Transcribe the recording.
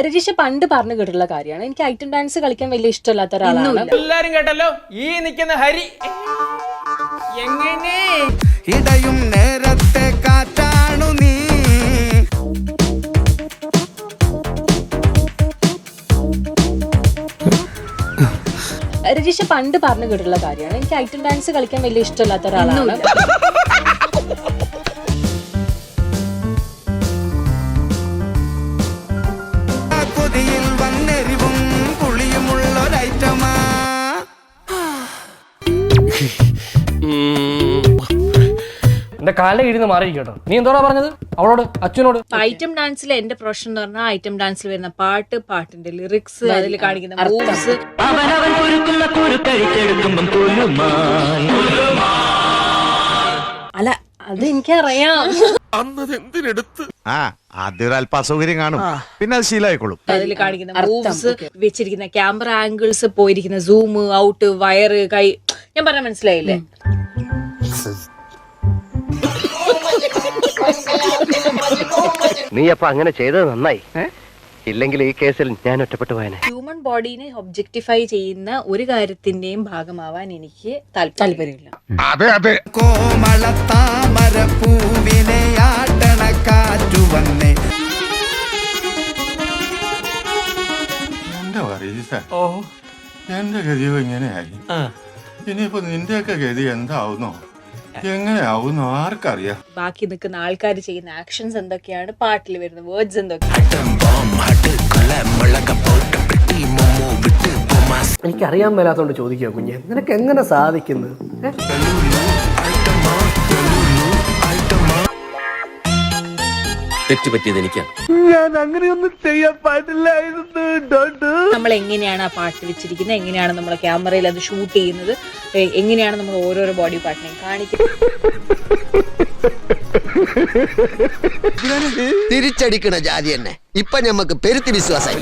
രജിഷ പണ്ട് പറഞ്ഞു കേട്ടിട്ടുള്ള കാര്യമാണ്. എനിക്ക് ഐറ്റം ഡാൻസ് കളിക്കാൻ വലിയ ഇഷ്ടമല്ലാത്ത ഒരാളാണ്. എല്ലാരും കേട്ടല്ലോ, ഈ നിൽക്കുന്ന ഹരി എങ്ങനെ ഇടയും നേരത്തെ കാറ്റാണു നീ. രജിഷ പണ്ട് പറഞ്ഞു കേട്ടിട്ടുള്ള കാര്യമാണ്. എനിക്ക് ഐറ്റം ഡാൻസ് കളിക്കാൻ വലിയ ഇഷ്ടമല്ലാത്ത ഒരാളാണ്. കൊതിയിൽ വന്നെരിവും പുളിയുമുള്ളൊരൈറ്റമാ. എന്റെ കാലിന്റെ കീഴിൽ നിന്ന് മാറിയിരിക്കട്ടോ. നീ എന്തോടാ പറഞ്ഞത് അവളോട്, അച്ഛനോട്? ഐറ്റം ഡാൻസിലെ എന്റെ പ്രൊഫഷൻ എന്ന് പറഞ്ഞാൽ ഐറ്റം ഡാൻസിൽ വരുന്ന പാട്ട്, പാട്ടിന്റെ ലിറിക്സ്, അതിൽ കാണിക്കുന്ന മൂവ്സ്. അല്ല, അത് എനിക്കറിയാം. ആദ്യം അല്പ അസൗകര്യം കാണും, പിന്നെ അത് ശീലമായിക്കോളും. അതിൽ കാണിക്കുന്ന മൂവ്സ്, വെച്ചിരിക്കുന്ന ക്യാമറ ആംഗിൾസ്, പോയിരിക്കുന്ന സൂം ഔട്ട്, വയറ്, കൈ, ഞാൻ പറഞ്ഞ മനസ്സിലായില്ലേ? നീ അപ്പൊ അങ്ങനെ ചെയ്തത് നന്നായി, ഇല്ലെങ്കിൽ ഈ കേസിൽ ഞാൻ ഒറ്റപ്പെട്ടു പോയനെ. ഹ്യൂമൻ ബോഡീനെ ഒബ്ജക്ടിഫൈ ചെയ്യുന്ന ഒരു കാര്യത്തിന്റെയും ഭാഗമാവാൻ എനിക്ക് താല്പര്യമില്ല. അതെ അതെ. കോമള താമര പൂവിനെ ആട്ടണ കാറ്റു വന്നേ. എന്താ പറയീസ, എന്റെ ഗതി ഇങ്ങനെയായി. ഇനിയിപ്പോ നിന്റെയൊക്കെ ഗതി എന്താവുന്നോ എങ്ങനെയാവുന്നോ ആർക്കറിയാം. ബാക്കി നിൽക്കുന്ന ആൾക്കാർ ചെയ്യുന്ന ആക്ഷൻസ് എന്തൊക്കെയാണ്, പാട്ടിൽ വരുന്ന വേർഡ്സ് എന്തൊക്കെയാണ്. എനിക്കറിയാൻ മേലാത്തോണ്ട് ചോദിക്കുക കുഞ്ഞെ, നിനക്ക് എങ്ങനെ സാധിക്കുന്നു? തെറ്റുപറ്റിയത് എനിക്കാണ്. ഞാൻ അങ്ങനെയൊന്നും ചെയ്യാൻ പാടില്ലായിരുന്നു. നമ്മൾ എങ്ങനെയാണ് ആ പാട്ട് വെച്ചിരിക്കുന്നത്, എങ്ങനെയാണ് നമ്മളെ ക്യാമറയിൽ അത് ഷൂട്ട് ചെയ്യുന്നത്, എങ്ങനെയാണ് നമ്മൾ ഓരോരോ ബോഡി പാർട്ടിനെയും കാണിക്കുന്നത്. തിരിച്ചടിക്കണ ജാതി തന്നെ ഇപ്പൊ ഞമ്മക്ക് പെരുത്തി വിശ്വാസം.